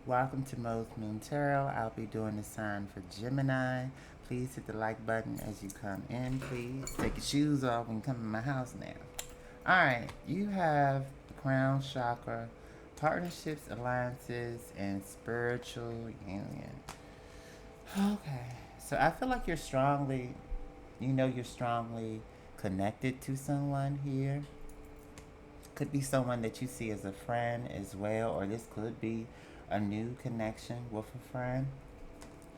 Welcome to Moe'smoon Tarot. I'll be doing the sign for Gemini. Please hit the like button as you come in. Please take your shoes off when you come in my house now. Alright, you have the crown chakra, partnerships, alliances, and spiritual union. Okay, so I feel like you're strongly connected to someone here. Could be someone that you see as a friend as well, or this could be a new connection with a friend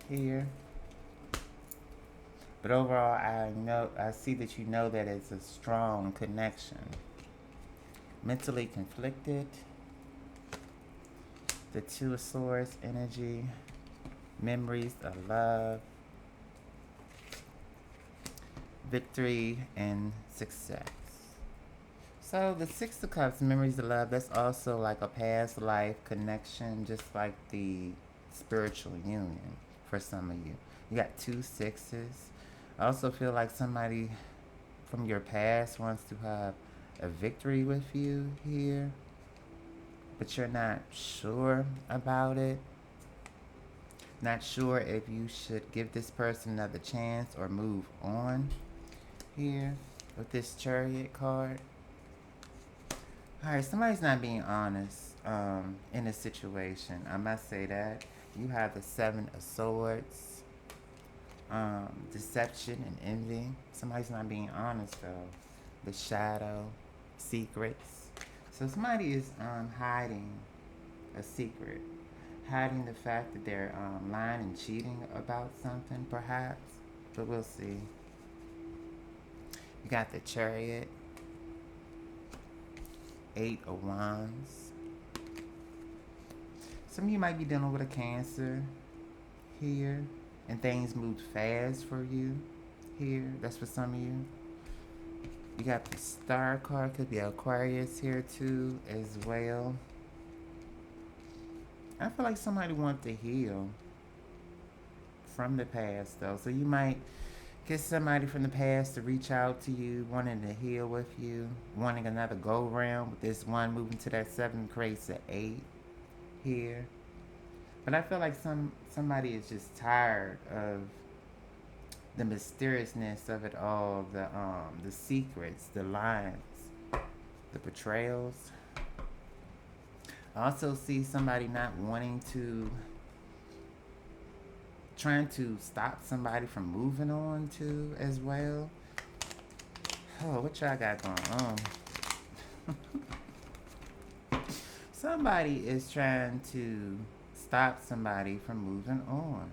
here. But overall, I see that you know that it's a strong connection. Mentally conflicted. The Two of Swords energy. Memories of love. Victory and success. So the Six of Cups, memories of love, that's also like a past life connection, just like the spiritual union for some of you. You got two sixes. I also feel like somebody from your past wants to have a victory with you here, but you're not sure about it. Not sure if you should give this person another chance or move on here with this Chariot card. Alright, somebody's not being honest in a situation. I must say that. You have the Seven of Swords. Deception and envy. Somebody's not being honest though. The Shadow. Secrets. So somebody is hiding a secret. Hiding the fact that they're lying and cheating about something perhaps. But we'll see. You got the Chariot. Eight of Wands. Some of you might be dealing with a Cancer here, and things moved fast for you here. That's for some of you. You got the Star card, could be Aquarius here too as well. I feel like somebody wants to heal from the past though, so you might get somebody from the past to reach out to you, wanting to heal with you, wanting another go round with this one moving to that 7 creates an 8 here. But I feel like somebody is just tired of the mysteriousness of it all, the secrets, the lies, the betrayals. I also see somebody not wanting to, trying to stop somebody from moving on too as well. Oh, what y'all got going on? Somebody is trying to stop somebody from moving on.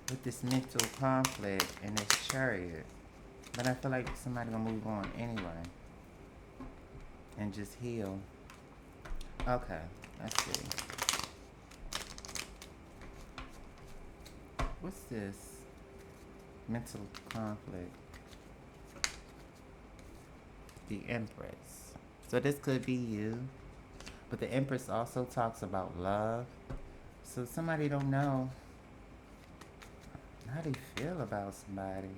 With this mental conflict and this Chariot. But I feel like somebody gonna move on anyway. And just heal. Okay, let's see. What's this? Mental conflict. The Empress. So this could be you. But the Empress also talks about love. So somebody don't know how they feel about somebody.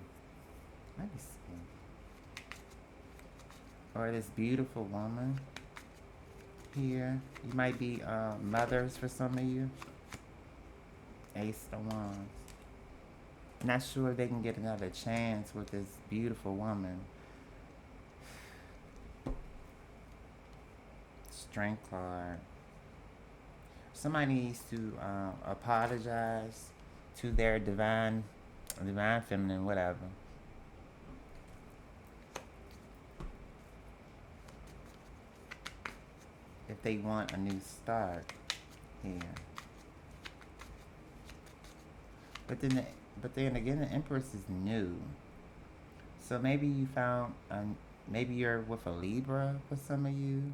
Let me see. Or this beautiful woman here. You might be mothers for some of you. Ace of Wands. Not sure if they can get another chance with this beautiful woman. Strength card. Somebody needs to apologize to their divine feminine, whatever. If they want a new start here. But then again, the Empress is new. So maybe you found, maybe you're with a Libra for some of you.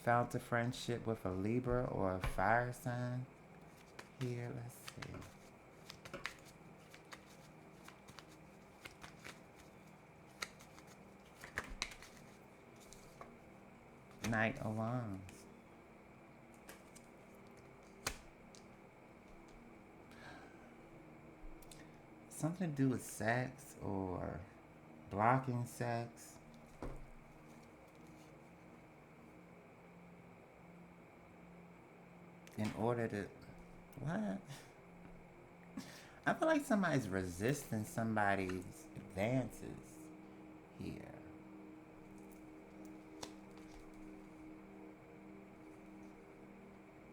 Found a friendship with a Libra or a fire sign here. Let's see. Knight of Wands. Something to do with sex or blocking sex. in order to, what? I feel like somebody's resisting somebody's advances here.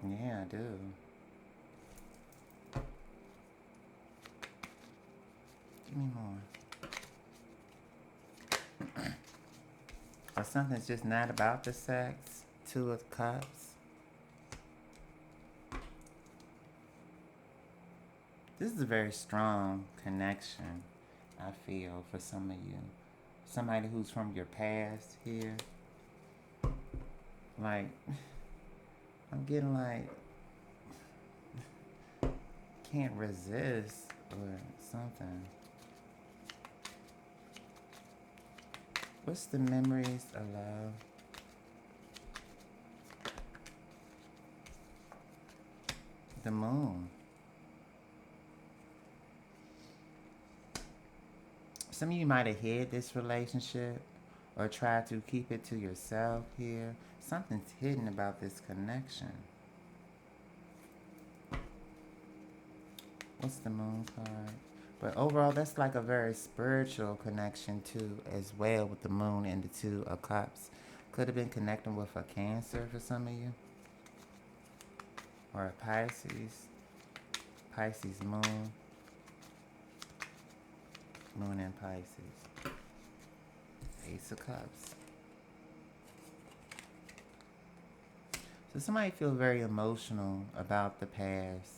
Yeah, I do. Give me more. Or something's just not about the sex. Two of Cups. This is a very strong connection, I feel, for some of you. Somebody who's from your past here. Like, I'm getting like, can't resist or something. What's the memories of love? The moon. Some of you might have hid this relationship or tried to keep it to yourself here. Something's hidden about this connection. What's the moon card? But overall, that's like a very spiritual connection too, as well, with the moon and the Two of Cups. Could have been connecting with a Cancer for some of you. Or a Pisces. Pisces moon. Moon and Pisces. Ace of Cups. So somebody feel very emotional about the past.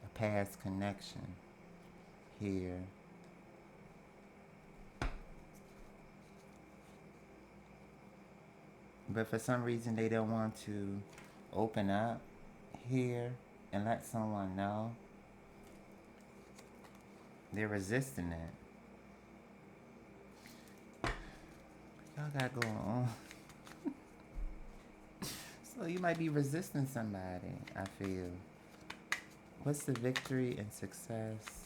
A past connection here. But for some reason they don't want to open up here and let someone know. They're resisting it. Y'all got going on. So you might be resisting somebody, I feel. What's the victory and success?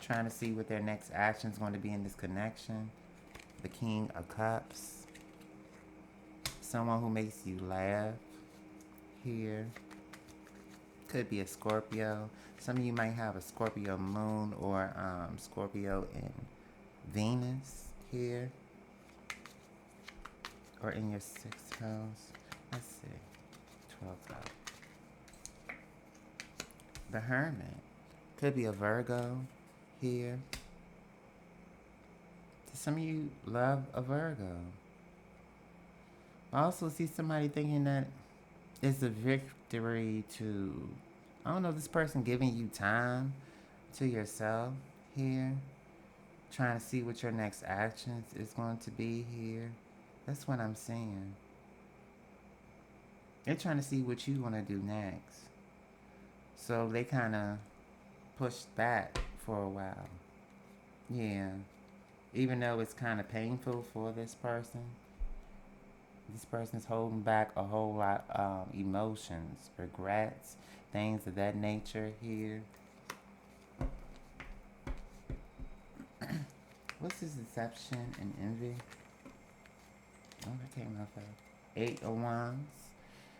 Trying to see what their next action is going to be in this connection. The King of Cups. Someone who makes you laugh here. Could be a Scorpio. Some of you might have a Scorpio moon or Scorpio in Venus here. Or in your 6th house. Let's see. 12th house. The Hermit. Could be a Virgo here. Some of you love a Virgo. I also see somebody thinking that it's a victory to, I don't know, this person giving you time to yourself here. Trying to see what your next actions is going to be here. That's what I'm seeing. They're trying to see what you want to do next. So they kind of pushed back for a while. Yeah. Even though it's kind of painful for this person. This person's holding back a whole lot of emotions, regrets, things of that nature here. What's this deception and envy? Oh, that came out fast. 8 of Wands.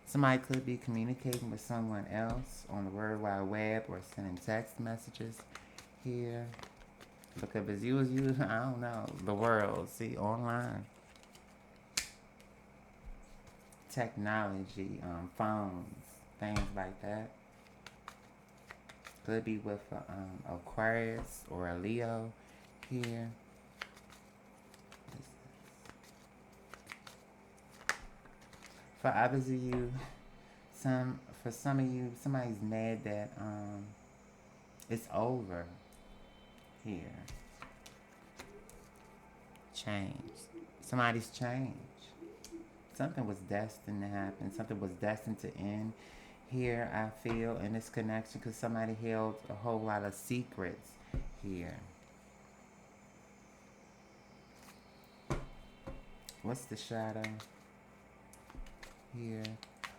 Somebody could be communicating with someone else on the World Wide Web or sending text messages here. Look up as you, I don't know, the world, see, online. Technology, phones, things like that. Could be with Aquarius or a Leo here. For others of you, for some of you, somebody's mad that it's over here. Change. Somebody's changed. Something was destined to happen. Something was destined to end here, I feel, in this connection, because somebody held a whole lot of secrets here. What's the shadow here?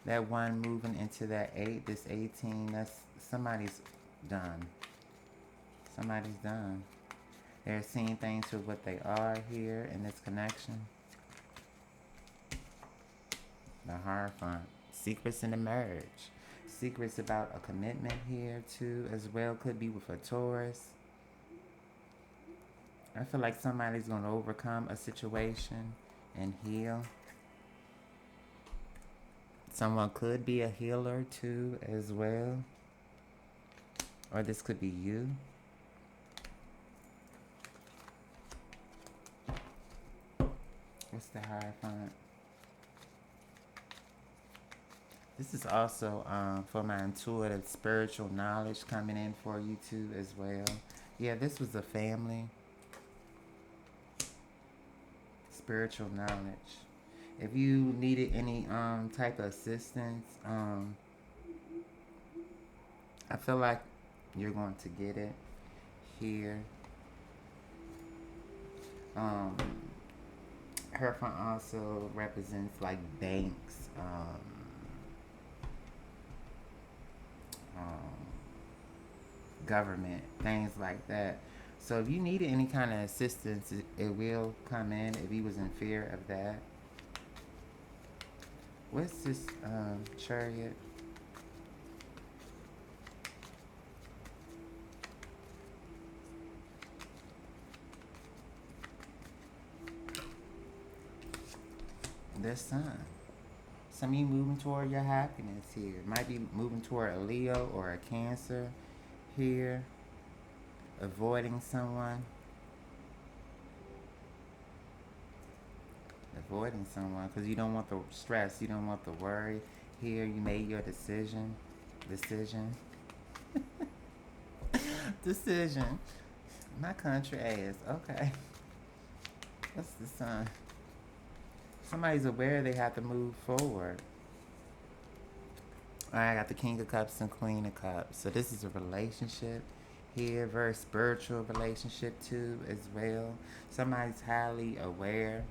That 1 moving into that 8, this 18, that's somebody's done. Somebody's done. They're seeing things for what they are here in this connection. The Hierophant. Secrets in the marriage. Secrets about a commitment here too, as well. Could be with a Taurus. I feel like somebody's going to overcome a situation and heal. Someone could be a healer too, as well. Or this could be you. What's the Hierophant? This is also for my intuitive spiritual knowledge coming in for you too as well. Yeah, this was a family. Spiritual knowledge. If you needed any type of assistance, I feel like you're going to get it here. Hierophant also represents like banks, government, things like that. So if you needed any kind of assistance, it will come in if he was in fear of that. What's this Chariot? The Sun. Some of you moving toward your happiness here. Might be moving toward a Leo or a Cancer here. Avoiding someone. Avoiding someone because you don't want the stress. You don't want the worry. Here you made your decision. Decision. My country ass. Okay. What's the Sun? Somebody's aware they have to move forward. I got the King of Cups and Queen of Cups. So this is a relationship here. Very spiritual relationship too as well. Somebody's highly aware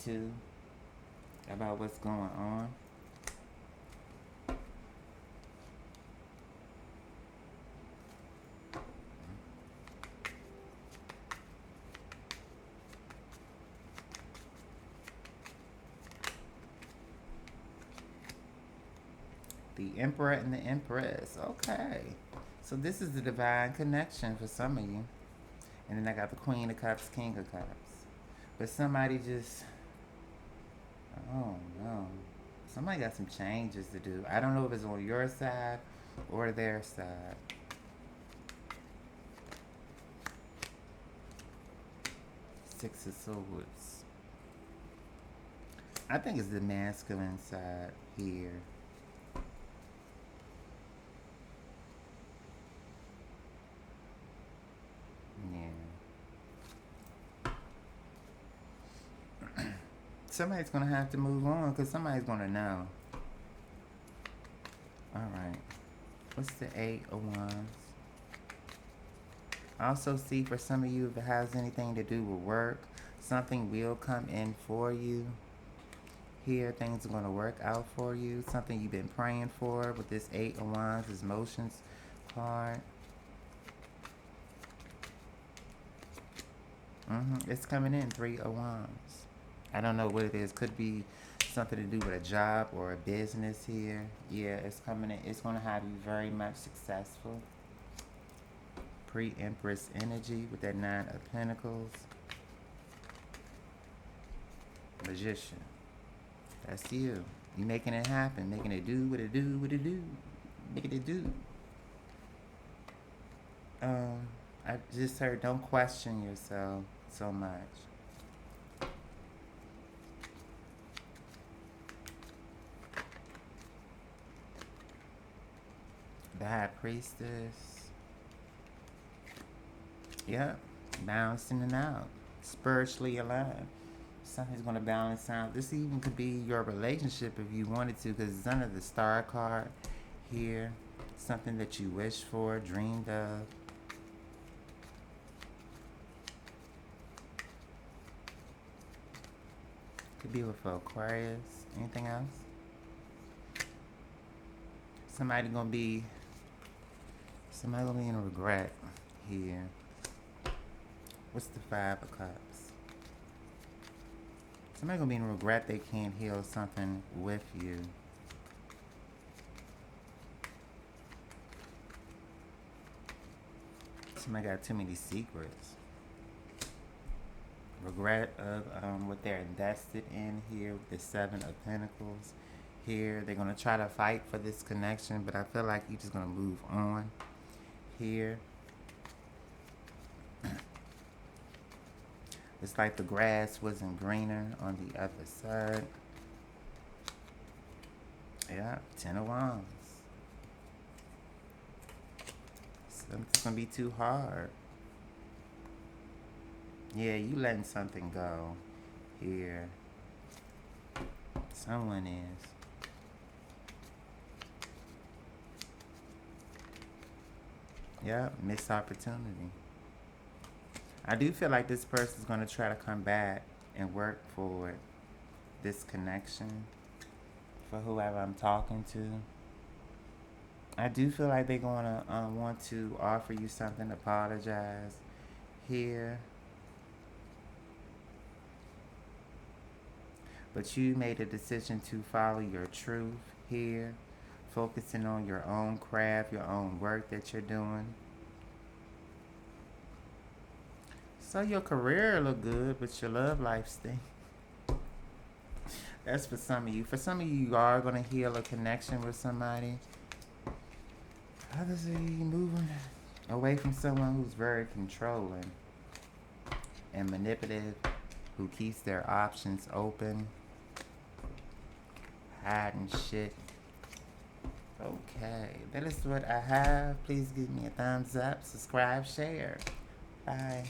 too about what's going on. The Emperor and the Empress. Okay. So this is the divine connection for some of you. And then I got the Queen of Cups, King of Cups. But somebody just, oh no. Somebody got some changes to do. I don't know if it's on your side or their side. Six of Swords. I think it's the masculine side here. Somebody's going to have to move on because somebody's going to know. Alright. What's the Eight of Wands? Also see for some of you if it has anything to do with work, something will come in for you. Here, things are going to work out for you. Something you've been praying for with this Eight of Wands, this Motions card. It's coming in, Three of Wands. I don't know what it is. Could be something to do with a job or a business here. Yeah, it's coming in. It's going to have you very much successful. Pre-Empress energy with that Nine of Pentacles. Magician. That's you. You making it happen. Making it do what it do, what it do. Making it do. I just heard don't question yourself so much. The High Priestess. Yep. Balancing it out. Spiritually alive. Something's going to balance out. This even could be your relationship if you wanted to, because it's under the Star card here. Something that you wished for, dreamed of. Could be with Aquarius. Anything else? Somebody gonna be in regret here. What's the Five of Cups? Somebody gonna be in regret they can't heal something with you. Somebody got too many secrets. Regret of what they're invested in here with the Seven of Pentacles. Here, they're going to try to fight for this connection, but I feel like you're just going to move on here. It's like the grass wasn't greener on the other side. Yeah, 10 of Wands. Something's going to be too hard. Yeah, you letting something go here. Someone is. Yeah, missed opportunity. I do feel like this person's going to try to come back and work for this connection for whoever I'm talking to. I do feel like they're going to want to offer you something, apologize here. But you made a decision to follow your truth here, focusing on your own craft, your own work that you're doing. So your career look good, but your love life stink. That's for some of you. For some of you, you are going to heal a connection with somebody. Others are moving away from someone who's very controlling and manipulative, who keeps their options open, hiding shit. Okay, that is what I have. Please give me a thumbs up, subscribe, share. Bye.